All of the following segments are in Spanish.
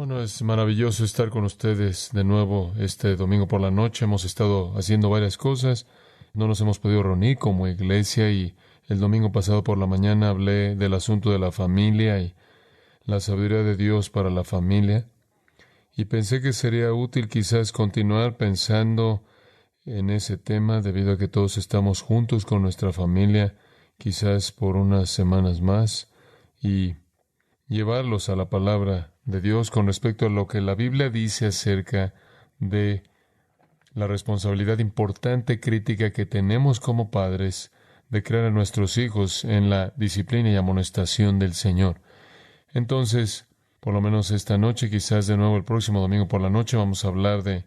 Bueno, es maravilloso estar con ustedes de nuevo este domingo por la noche. Hemos estado haciendo varias cosas. No nos hemos podido reunir como iglesia y el domingo pasado por la mañana hablé del asunto de la familia y la sabiduría de Dios para la familia. Y pensé que sería útil quizás continuar pensando en ese tema debido a que todos estamos juntos con nuestra familia, quizás por unas semanas más, y llevarlos a la palabra de Dios con respecto a lo que la Biblia dice acerca de la responsabilidad importante, crítica que tenemos como padres de crear a nuestros hijos en la disciplina y amonestación del Señor. Entonces, por lo menos esta noche, quizás de nuevo el próximo domingo por la noche, vamos a hablar de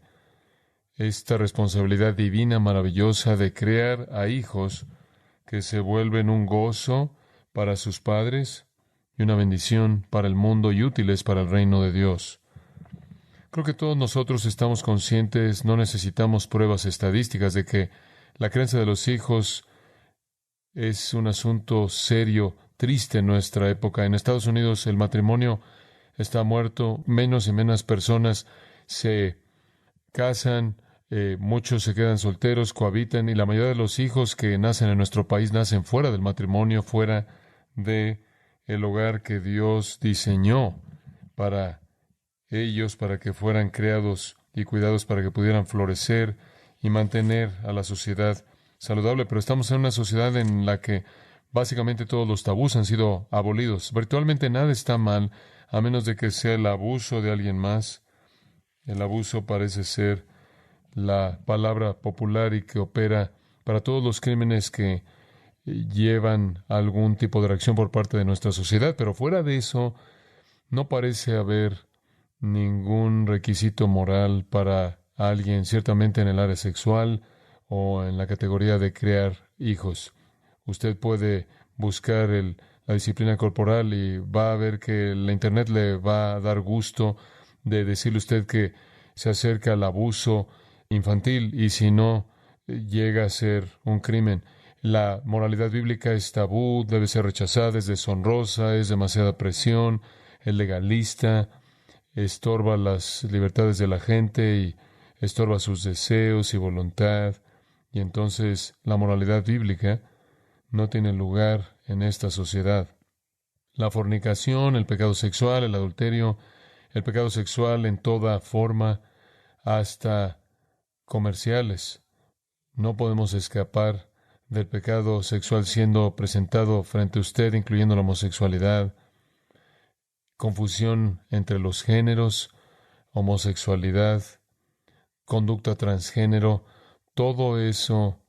esta responsabilidad divina maravillosa de crear a hijos que se vuelven un gozo para sus padres y una bendición para el mundo y útiles para el reino de Dios. Creo que todos nosotros estamos conscientes, no necesitamos pruebas estadísticas de que la crianza de los hijos es un asunto serio, triste en nuestra época. En Estados Unidos el matrimonio está muerto, menos y menos personas se casan, muchos se quedan solteros, cohabitan, y la mayoría de los hijos que nacen en nuestro país nacen fuera del matrimonio, fuera de el hogar que Dios diseñó para ellos, para que fueran creados y cuidados, para que pudieran florecer y mantener a la sociedad saludable. Pero estamos en una sociedad en la que básicamente todos los tabús han sido abolidos. Virtualmente nada está mal, a menos de que sea el abuso de alguien más. El abuso parece ser la palabra popular y que opera para todos los crímenes que llevan algún tipo de reacción por parte de nuestra sociedad, pero fuera de eso, no parece haber ningún requisito moral para alguien, ciertamente en el área sexual o en la categoría de crear hijos. Usted puede buscar la disciplina corporal y va a ver que la Internet le va a dar gusto de decirle a usted que se acerca al abuso infantil y si no, llega a ser un crimen. La moralidad bíblica es tabú, debe ser rechazada, es deshonrosa, es demasiada presión, es legalista, estorba las libertades de la gente y estorba sus deseos y voluntad. Y entonces la moralidad bíblica no tiene lugar en esta sociedad. La fornicación, el pecado sexual, el adulterio, el pecado sexual en toda forma, hasta comerciales. No podemos escapar del pecado sexual siendo presentado frente a usted, incluyendo la homosexualidad, confusión entre los géneros, homosexualidad, conducta transgénero. Todo eso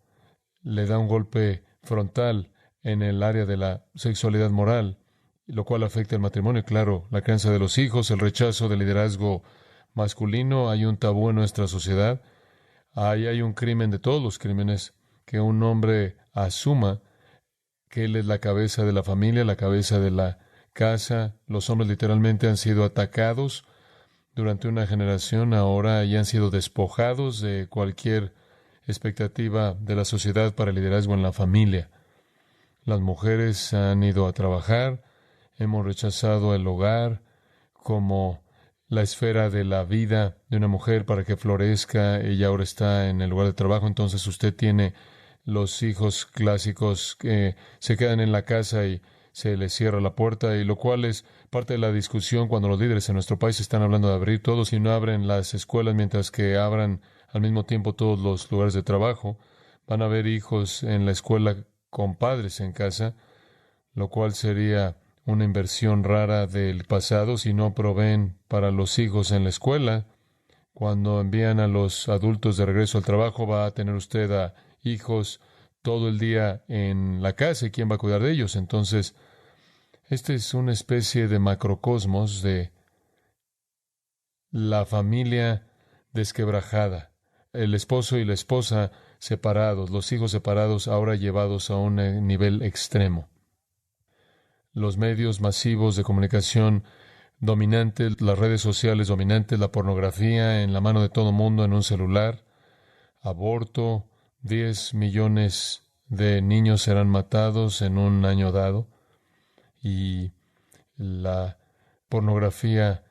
le da un golpe frontal en el área de la sexualidad moral, lo cual afecta el matrimonio. Claro, la crianza de los hijos, el rechazo del liderazgo masculino. Hay un tabú en nuestra sociedad. Ahí hay un crimen de todos los crímenes, que un hombre asuma que él es la cabeza de la familia, la cabeza de la casa. Los hombres literalmente han sido atacados durante una generación ahora y han sido despojados de cualquier expectativa de la sociedad para el liderazgo en la familia. Las mujeres han ido a trabajar, hemos rechazado el hogar como la esfera de la vida de una mujer para que florezca. Ella ahora está en el lugar de trabajo, entonces usted tiene los hijos clásicos que se quedan en la casa y se les cierra la puerta, y lo cual es parte de la discusión cuando los líderes en nuestro país están hablando de abrir todos y no abren las escuelas mientras que abran al mismo tiempo todos los lugares de trabajo. Van a haber hijos en la escuela con padres en casa, lo cual sería una inversión rara del pasado si no proveen para los hijos en la escuela. Cuando envían a los adultos de regreso al trabajo, va a tener usted a hijos todo el día en la casa, ¿y quién va a cuidar de ellos? Entonces, este es una especie de macrocosmos de la familia desquebrajada, el esposo y la esposa separados, los hijos separados, ahora llevados a un nivel extremo. Los medios masivos de comunicación dominantes, las redes sociales dominantes, la pornografía en la mano de todo mundo en un celular, aborto, 10 millones de niños serán matados en un año dado, y la pornografía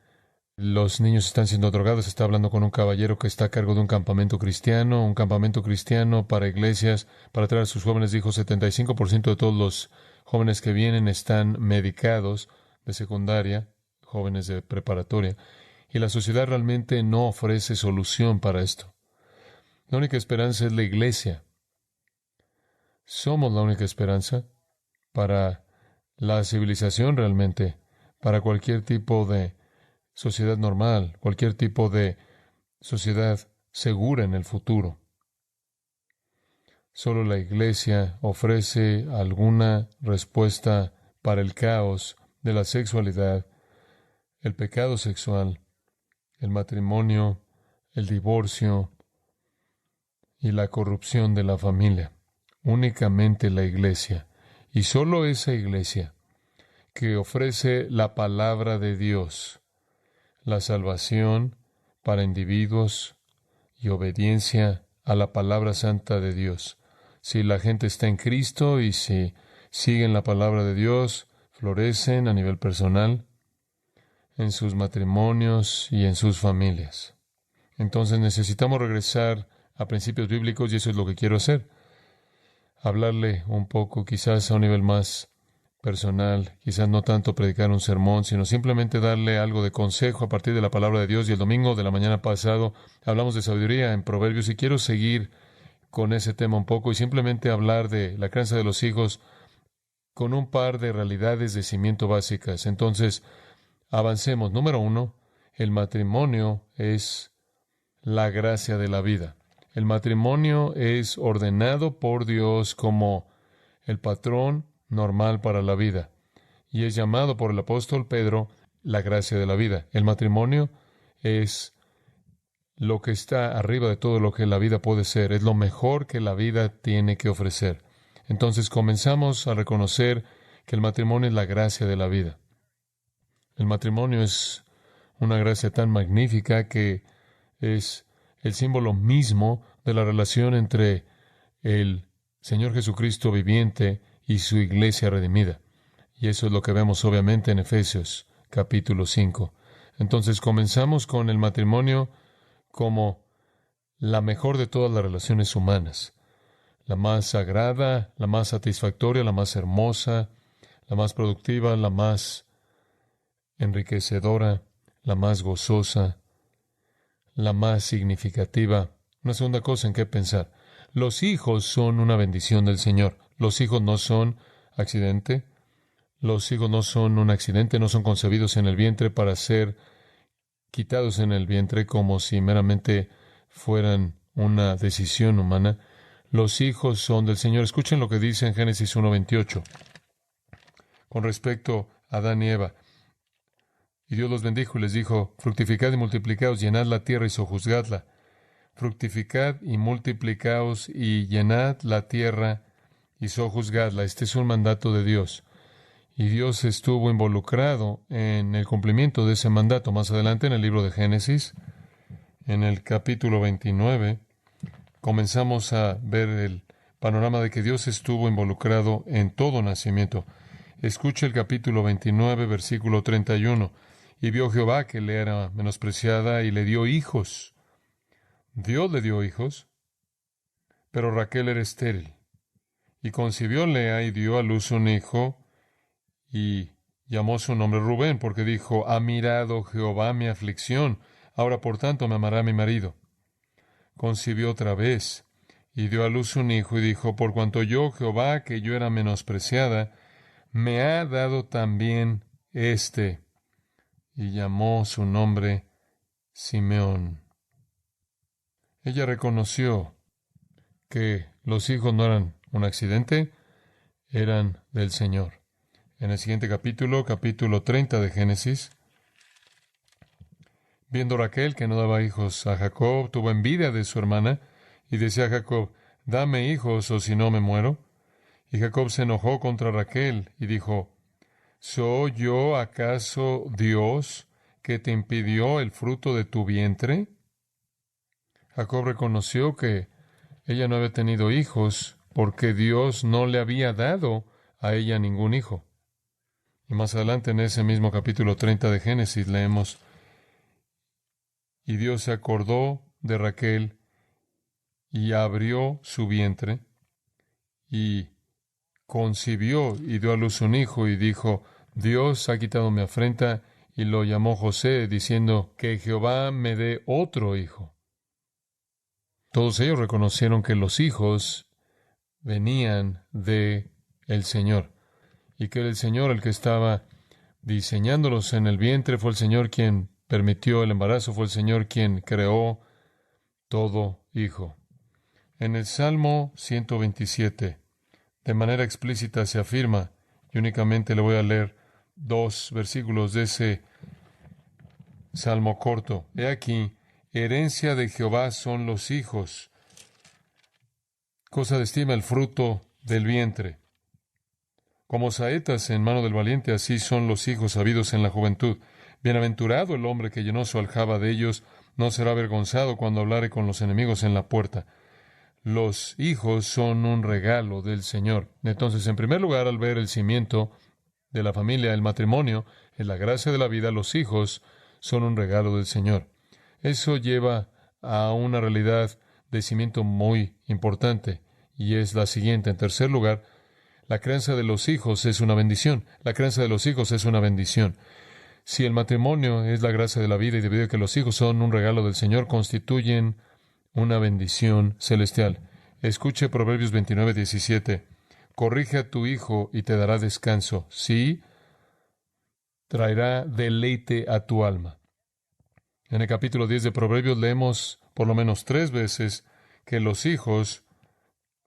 Los niños están siendo drogados. Está hablando con un caballero que está a cargo de un campamento cristiano para iglesias, para traer a sus jóvenes. Dijo, 75% de todos los jóvenes que vienen están medicados de secundaria, jóvenes de preparatoria, y la sociedad realmente no ofrece solución para esto. La única esperanza es la iglesia. Somos la única esperanza para la civilización realmente, para cualquier tipo de sociedad normal, cualquier tipo de sociedad segura en el futuro. Solo la iglesia ofrece alguna respuesta para el caos de la sexualidad, el pecado sexual, el matrimonio, el divorcio y la corrupción de la familia. Únicamente la iglesia, y solo esa iglesia que ofrece la palabra de Dios, la salvación para individuos y obediencia a la palabra santa de Dios. Si la gente está en Cristo y si siguen la palabra de Dios, florecen a nivel personal, en sus matrimonios y en sus familias. Entonces necesitamos regresar a principios bíblicos y eso es lo que quiero hacer. Hablarle un poco, quizás a un nivel más personal, quizás no tanto predicar un sermón, sino simplemente darle algo de consejo a partir de la palabra de Dios. Y el domingo de la mañana pasado hablamos de sabiduría en Proverbios y quiero seguir con ese tema un poco y simplemente hablar de la crianza de los hijos con un par de realidades de cimiento básicas. Entonces, avancemos. Número 1, el matrimonio es la gracia de la vida. El matrimonio es ordenado por Dios como el patrón normal para la vida y es llamado por el apóstol Pedro la gracia de la vida. El matrimonio es lo que está arriba de todo lo que la vida puede ser. Es lo mejor que la vida tiene que ofrecer. Entonces comenzamos a reconocer que el matrimonio es la gracia de la vida. El matrimonio es una gracia tan magnífica que es el símbolo mismo de la relación entre el Señor Jesucristo viviente y su iglesia redimida. Y eso es lo que vemos obviamente en Efesios capítulo 5. Entonces comenzamos con el matrimonio como la mejor de todas las relaciones humanas. La más sagrada, la más satisfactoria, la más hermosa, la más productiva, la más enriquecedora, la más gozosa, la más significativa. Una segunda cosa en qué pensar. Los hijos son una bendición del Señor. Los hijos no son accidente. Los hijos no son un accidente, no son concebidos en el vientre para ser quitados en el vientre como si meramente fueran una decisión humana. Los hijos son del Señor. Escuchen lo que dice en Génesis 1:28 con respecto a Adán y Eva. Y Dios los bendijo y les dijo, fructificad y multiplicaos, llenad la tierra y sojuzgadla. Fructificad y multiplicaos y llenad la tierra y sojuzgadla. Este es un mandato de Dios. Y Dios estuvo involucrado en el cumplimiento de ese mandato. Más adelante en el libro de Génesis, en el capítulo 29, comenzamos a ver el panorama de que Dios estuvo involucrado en todo nacimiento. Escuche el capítulo 29, versículo 31. Y vio Jehová que le era menospreciada y le dio hijos. Dios le dio hijos, pero Raquel era estéril. Y concibió Lea y dio a luz un hijo, y llamó su nombre Rubén, porque dijo, ha mirado Jehová mi aflicción, ahora por tanto me amará mi marido. Concibió otra vez, y dio a luz un hijo, y dijo, por cuanto yo, Jehová, que yo era menospreciada, me ha dado también este. Y llamó su nombre Simeón. Ella reconoció que los hijos no eran un accidente, eran del Señor. En el siguiente capítulo, capítulo 30 de Génesis, viendo Raquel que no daba hijos a Jacob, tuvo envidia de su hermana y decía a Jacob, dame hijos o si no me muero. Y Jacob se enojó contra Raquel y dijo, ¿soy yo acaso Dios que te impidió el fruto de tu vientre? Jacob reconoció que ella no había tenido hijos porque Dios no le había dado a ella ningún hijo. Y más adelante en ese mismo capítulo 30 de Génesis leemos, Y Dios se acordó de Raquel y abrió su vientre y concibió y dio a luz un hijo y dijo, Dios ha quitado mi afrenta, y lo llamó José, diciendo, que Jehová me dé otro hijo. Todos ellos reconocieron que los hijos venían de el Señor y que era el Señor el que estaba diseñándolos en el vientre, fue el Señor quien permitió el embarazo, fue el Señor quien creó todo hijo. En el Salmo 127, de manera explícita se afirma, y únicamente le voy a leer 2 versículos de ese salmo corto. He aquí, herencia de Jehová son los hijos, cosa de estima el fruto del vientre. Como saetas en mano del valiente, así son los hijos habidos en la juventud. Bienaventurado el hombre que llenó su aljaba de ellos, no será avergonzado cuando hablare con los enemigos en la puerta. Los hijos son un regalo del Señor. Entonces, en primer lugar, al ver el cimiento de la familia, el matrimonio, es la gracia de la vida, los hijos son un regalo del Señor. Eso lleva a una realidad de cimiento muy importante, y es la siguiente. En tercer lugar, la crianza de los hijos es una bendición. La crianza de los hijos es una bendición. Si el matrimonio es la gracia de la vida y debido a que los hijos son un regalo del Señor, constituyen una bendición celestial. Escuche Proverbios 29:17. Corrige a tu hijo y te dará descanso. Sí, traerá deleite a tu alma. En el capítulo 10 de Proverbios leemos por lo menos 3 veces que los hijos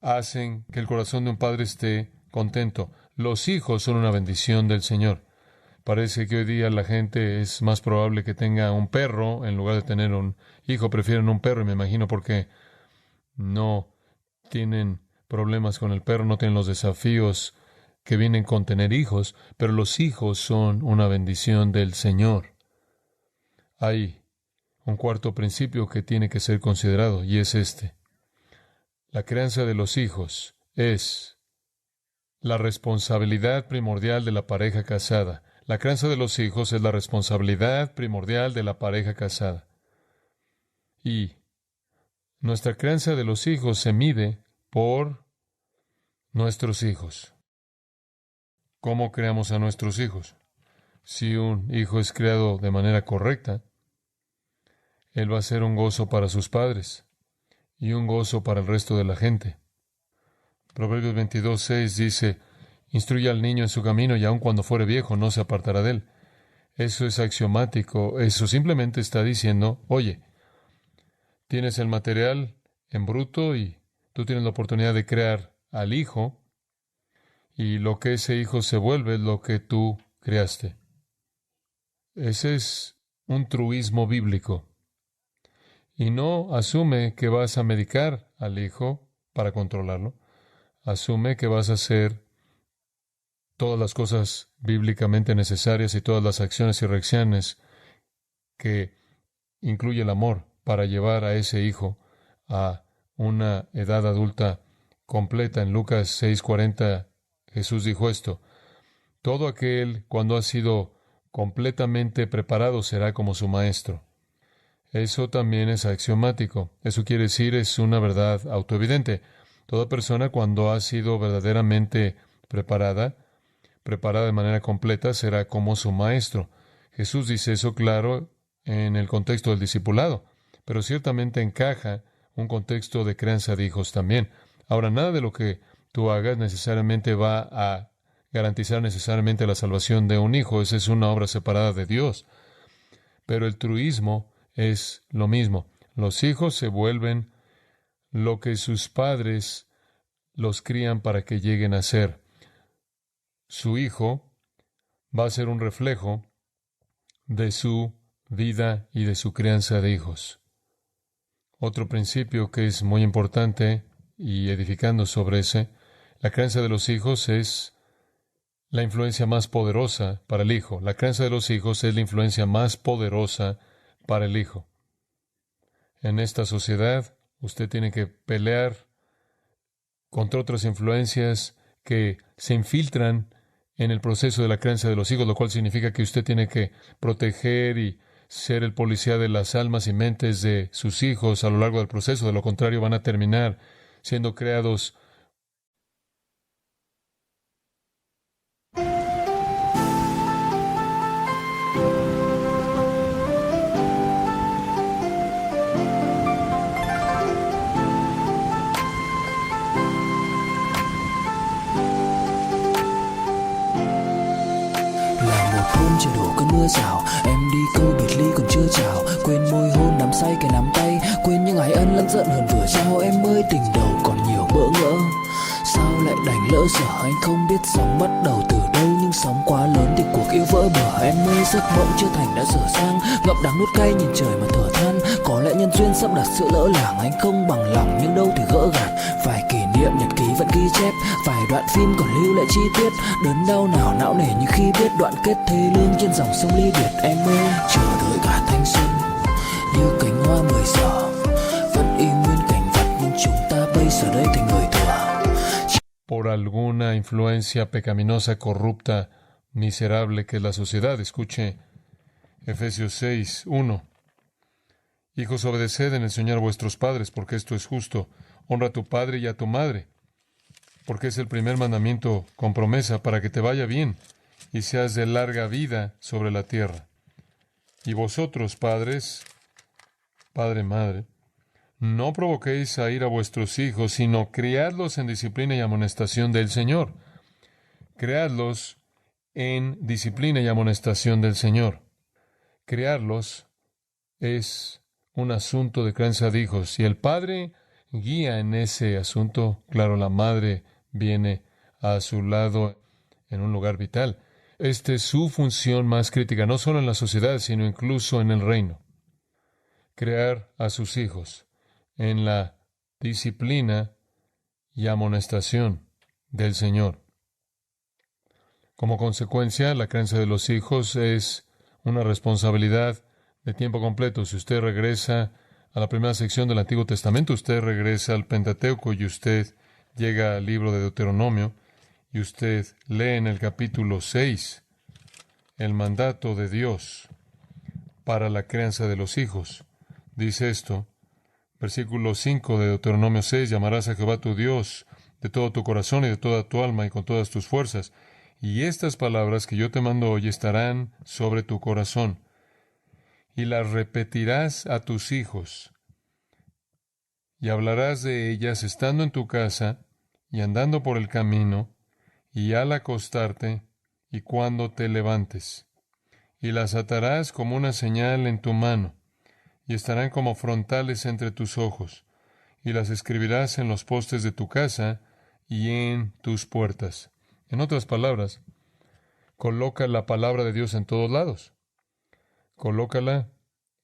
hacen que el corazón de un padre esté contento. Los hijos son una bendición del Señor. Parece que hoy día la gente es más probable que tenga un perro en lugar de tener un hijo. Prefieren un perro, y me imagino porque no tienen problemas con el perro, no tienen los desafíos que vienen con tener hijos, pero los hijos son una bendición del Señor. Hay un cuarto principio que tiene que ser considerado, y es este. La crianza de los hijos es la responsabilidad primordial de la pareja casada. La crianza de los hijos es la responsabilidad primordial de la pareja casada. Y nuestra crianza de los hijos se mide por nuestros hijos. ¿Cómo creamos a nuestros hijos? Si un hijo es criado de manera correcta, él va a ser un gozo para sus padres y un gozo para el resto de la gente. Proverbios 22:6 dice, instruye al niño en su camino y aun cuando fuere viejo no se apartará de él. Eso es axiomático. Eso simplemente está diciendo, oye, tienes el material en bruto y tú tienes la oportunidad de crear al hijo, y lo que ese hijo se vuelve es lo que tú creaste. Ese es un truismo bíblico. Y no asume que vas a medicar al hijo para controlarlo. Asume que vas a hacer todas las cosas bíblicamente necesarias y todas las acciones y reacciones que incluye el amor para llevar a ese hijo a una edad adulta completa. En Lucas 6:40 Jesús dijo esto: todo aquel, cuando ha sido completamente preparado, será como su maestro. Eso también es axiomático. Eso quiere decir, es una verdad autoevidente. Toda persona, cuando ha sido verdaderamente preparada de manera completa, será como su maestro. Jesús dice eso claro en el contexto del discipulado, pero ciertamente encaja un contexto de crianza de hijos también. Ahora, nada de lo que tú hagas necesariamente va a garantizar necesariamente la salvación de un hijo. Esa es una obra separada de Dios. Pero el truismo es lo mismo. Los hijos se vuelven lo que sus padres los crían para que lleguen a ser. Su hijo va a ser un reflejo de su vida y de su crianza de hijos. Otro principio que es muy importante, y edificando sobre ese, la crianza de los hijos es la influencia más poderosa para el hijo. La crianza de los hijos es la influencia más poderosa para el hijo. En esta sociedad, usted tiene que pelear contra otras influencias que se infiltran en el proceso de la crianza de los hijos, lo cual significa que usted tiene que proteger y ser el policía de las almas y mentes de sus hijos a lo largo del proceso. De lo contrario, van a terminar siendo creados Hôm trời đổ cơn mưa rào, em đi câu biệt ly còn chưa chào. Quên môi hôn nắm say cái nắm tay, quên những ái ân lẫn giận hờn vừa trao. Em ơi tình đầu còn nhiều bỡ ngỡ, sao lại đành lỡ dở. Anh không biết sóng bắt đầu từ đâu, nhưng sóng quá lớn thì cuộc yêu vỡ bờ. Em ơi giấc mộng chưa thành đã dở dang, ngậm đắng nuốt cay nhìn trời mà thở than. Có lẽ nhân duyên sắp đặt sự lỡ làng, anh không bằng lòng nhưng đâu thể gỡ gạt. Vài kỷ niệm nhật ký vẫn ghi chép, vài đoạn phim còn lưu lại chi tiết. Đớn đau nào não nề như khi biết đoạn kết thê lương trên dòng sông ly biệt. Em ơi chờ đợi cả thanh xuân như cánh hoa 10 giờ, vẫn y nguyên cảnh vật nhưng chúng ta bây giờ đây thành người thừa. por alguna influencia pecaminosa, corrupta, miserable que es la sociedad. Escuche Efesios 6:1. Hijos, obedeced en el Señor a vuestros padres, porque esto es justo. Honra a tu padre y a tu madre, porque es el primer mandamiento con promesa para que te vaya bien y seas de larga vida sobre la tierra. Y vosotros, padres, padre, madre, no provoquéis a ir a vuestros hijos, sino criadlos en disciplina y amonestación del Señor. Criadlos en disciplina y amonestación del Señor. Criarlos es un asunto de crianza de hijos, y el padre guía en ese asunto. Claro, la madre viene a su lado en un lugar vital. Esta es su función más crítica, no solo en la sociedad, sino incluso en el reino. Crear a sus hijos en la disciplina y amonestación del Señor. Como consecuencia, la crianza de los hijos es una responsabilidad de tiempo completo. Si usted regresa a la primera sección del Antiguo Testamento, usted regresa al Pentateuco y usted llega al libro de Deuteronomio y usted lee en el capítulo 6 el mandato de Dios para la crianza de los hijos. Dice esto, versículo 5 de Deuteronomio 6, llamarás a Jehová tu Dios de todo tu corazón y de toda tu alma y con todas tus fuerzas. Y estas palabras que yo te mando hoy estarán sobre tu corazón, y las repetirás a tus hijos, y hablarás de ellas estando en tu casa, y andando por el camino, y al acostarte, y cuando te levantes. Y las atarás como una señal en tu mano, y estarán como frontales entre tus ojos, y las escribirás en los postes de tu casa y en tus puertas. En otras palabras, coloca la palabra de Dios en todos lados. Colócala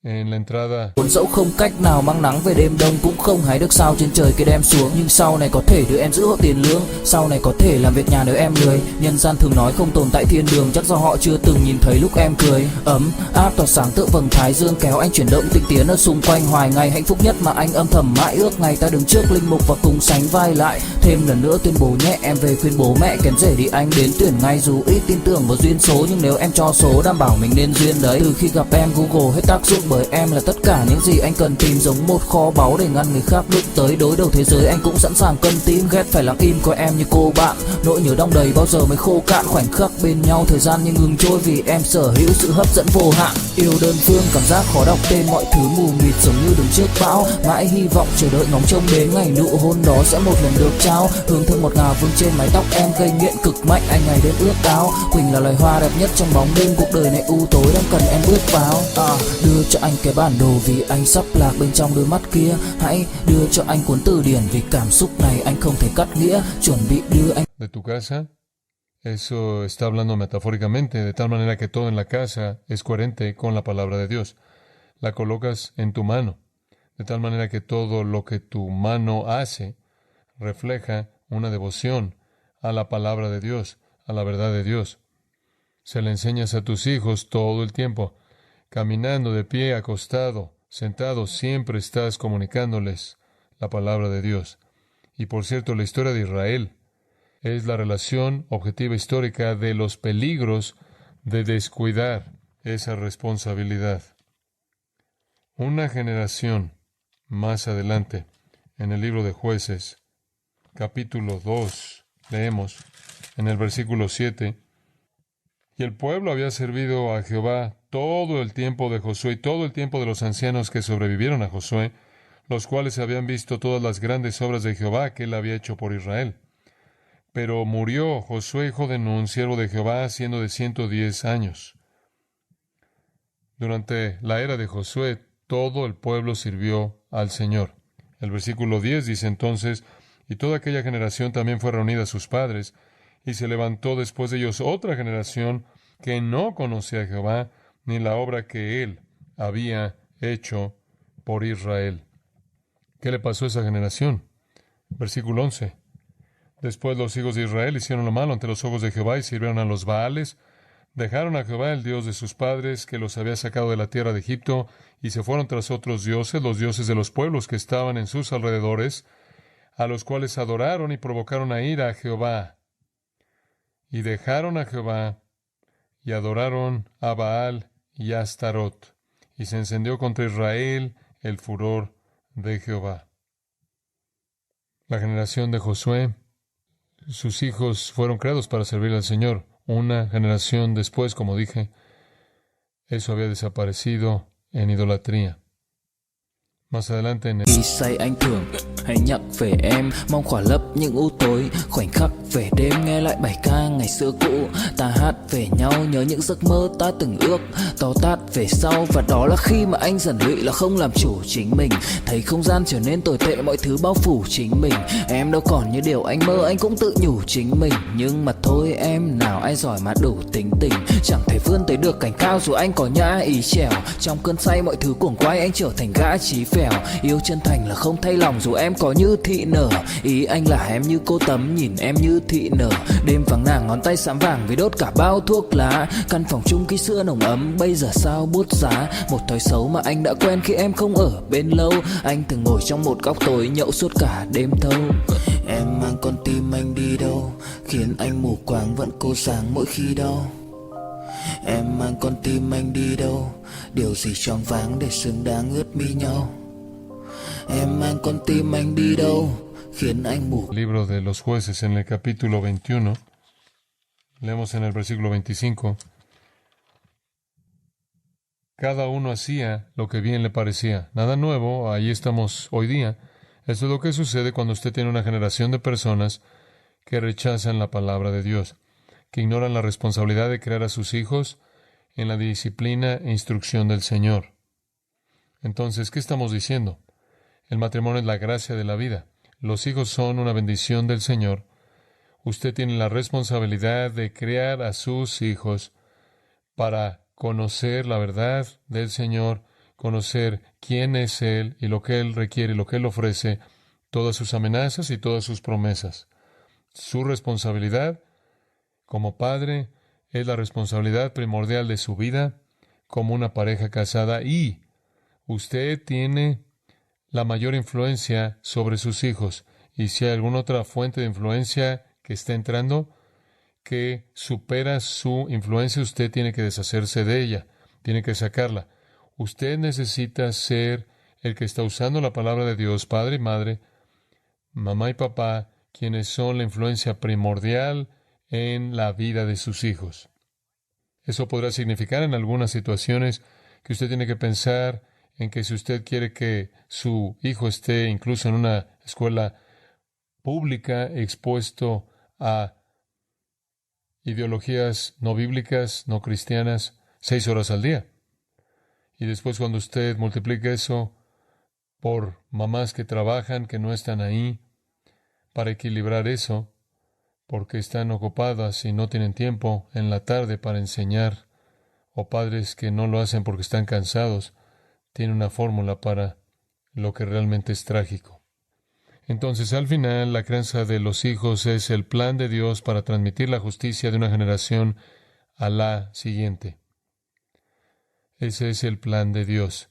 en la entrada. Buồn dẫu không cách nào mang nắng về đêm đông, cũng không hái được sao trên trời kia đem xuống. Nhưng sau này có thể đưa em giữ hộ tiền lương, sau này có thể làm việc nhà nếu em lười. Nhân gian thường nói không tồn tại thiên đường, chắc do họ chưa từng nhìn thấy lúc em cười. Ấm áp tỏa sáng tựa vầng thái dương, kéo anh chuyển động tinh tiến ở xung quanh. Hoài ngày hạnh phúc nhất mà anh âm thầm mãi ước, ngày ta đứng trước linh mục và cùng sánh vai lại. Thêm lần nữa tuyên bố nhẹ, em về khuyên bố mẹ kén rể đi anh đến tuyển ngay. Dù ít tin tưởng vào duyên số, nhưng nếu em cho số đảm bảo mình nên duyên đấy. Từ khi gặp em Google hết tác dụng, bởi em là tất cả những gì anh cần tìm, giống một kho báu để ngăn người khác đụng tới. Đối đầu thế giới anh cũng sẵn sàng cân tím, ghét phải lặng im coi em như cô bạn. Nỗi nhớ đong đầy bao giờ mới khô cạn, khoảnh khắc bên nhau thời gian như ngừng trôi, vì em sở hữu sự hấp dẫn vô hạn. Yêu đơn phương cảm giác khó đọc tên, mọi thứ mù mịt giống như đứng trước bão. Mãi hy vọng chờ đợi ngóng trông đến ngày nụ hôn đó sẽ một lần được trao. Hương thơm ngọt ngào vương trên mái tóc em, gây nghiện cực mạnh anh ngày đêm ước ao. Quỳnh là loài hoa đẹp nhất trong bóng đêm, cuộc đời này u tối đang cần em bước vào. Đưa cho anh cái bản đồ vì anh sắp lạc bên trong đôi mắt kia. Hãy đưa cho anh cuốn từ điển vì cảm xúc này anh không thể cắt nghĩa. Chuẩn bị đưa anh De tu casa, eso está hablando metafóricamente, de tal manera que todo en la casa es coherente con la palabra de Dios. La colocas en tu mano, de tal manera que todo lo que tu mano hace refleja una devoción a la palabra de Dios, a la verdad de Dios. Se le enseñas a tus hijos todo el tiempo, caminando, de pie, acostado, sentado, siempre estás comunicándoles la palabra de Dios. Y por cierto, la historia de Israel es la relación objetiva histórica de los peligros de descuidar esa responsabilidad. Una generación más adelante, en el libro de Jueces, capítulo 2, leemos en el versículo 7, y el pueblo había servido a Jehová todo el tiempo de Josué y todo el tiempo de los ancianos que sobrevivieron a Josué, los cuales habían visto todas las grandes obras de Jehová que él había hecho por Israel. Pero murió Josué, hijo de Nun, siervo de Jehová, siendo de 110 años. Durante la era de Josué, todo el pueblo sirvió al Señor. El versículo 10 dice entonces, y toda aquella generación también fue reunida a sus padres, y se levantó después de ellos otra generación que no conocía a Jehová, ni la obra que él había hecho por Israel. ¿Qué le pasó a esa generación? Versículo 11. Después los hijos de Israel hicieron lo malo ante los ojos de Jehová y sirvieron a los Baales. Dejaron a Jehová, el Dios de sus padres, que los había sacado de la tierra de Egipto, y se fueron tras otros dioses, los dioses de los pueblos que estaban en sus alrededores, a los cuales adoraron y provocaron a ira a Jehová. Y dejaron a Jehová, y adoraron a Baal y a Astarot, y se encendió contra Israel el furor de Jehová. La generación de Josué, sus hijos fueron creados para servir al Señor. Una generación después, como dije, eso había desaparecido en idolatría. Más adelante en el... Khi say anh thường hay nhắc về em, mong khỏa lấp những u tối, khoảnh khắc về đêm nghe lại bài ca ngày xưa cũ. Ta hát về nhau nhớ những giấc mơ ta từng ước, to tát về sau, và đó là khi mà anh dần lụy là không làm chủ chính mình. Thấy không gian trở nên tồi tệ, mọi thứ bao phủ chính mình. Em đâu còn như điều anh mơ, anh cũng tự nhủ chính mình. Nhưng mà thôi em, nào ai giỏi mà đủ tính tình, chẳng thể vươn tới được cảnh cao dù anh có nhã ý trèo. Trong cơn say mọi thứ cuồng quay, anh trở thành gã chí phèo. Yêu chân thành là không thay lòng dù em có như thị nở. Ý anh là em như cô tấm, nhìn em như thị nở. Đêm vắng nàng ngón tay xám vàng vì đốt cả bao thuốc lá. Căn phòng chung ký xưa nồng ấm, bây giờ sao bút giá. Một thói xấu mà anh đã quen khi em không ở bên lâu. Anh thường ngồi trong một góc tối nhậu suốt cả đêm thâu. Em mang con tim anh đi đâu, khiến anh mù quáng vẫn cố sáng mỗi khi đau. Em mang con tim anh đi đâu, điều gì choáng váng để xứng đáng ướt mi nhau. Em mang con tim anh đi đâu, khiến anh mù. Libro de los Jueces, en el capítulo 21, leemos en el versículo 25. Cada uno hacía lo que bien le parecía. Nada nuevo, ahí estamos hoy día. Esto es lo que sucede cuando usted tiene una generación de personas que rechazan la palabra de Dios, que ignoran la responsabilidad de crear a sus hijos en la disciplina e instrucción del Señor. Entonces, ¿qué estamos diciendo? El matrimonio es la gracia de la vida. Los hijos son una bendición del Señor. Usted tiene la responsabilidad de criar a sus hijos para conocer la verdad del Señor, conocer quién es Él y lo que Él requiere y lo que Él ofrece, todas sus amenazas y todas sus promesas. Su responsabilidad como padre es la responsabilidad primordial de su vida como una pareja casada, y usted tiene la mayor influencia sobre sus hijos. Y si hay alguna otra fuente de influencia que está entrando, que supera su influencia, usted tiene que deshacerse de ella, tiene que sacarla. Usted necesita ser el que está usando la palabra de Dios, padre y madre, mamá y papá, quienes son la influencia primordial en la vida de sus hijos. Eso podrá significar en algunas situaciones que usted tiene que pensar en que si usted quiere que su hijo esté incluso en una escuela pública expuesto a ideologías no bíblicas, no cristianas, 6 horas al día. Y después cuando usted multiplica eso por mamás que trabajan, que no están ahí para equilibrar eso, porque están ocupadas y no tienen tiempo en la tarde para enseñar, o padres que no lo hacen porque están cansados, tiene una fórmula para lo que realmente es trágico. Entonces, al final, la crianza de los hijos es el plan de Dios para transmitir la justicia de una generación a la siguiente. Ese es el plan de Dios.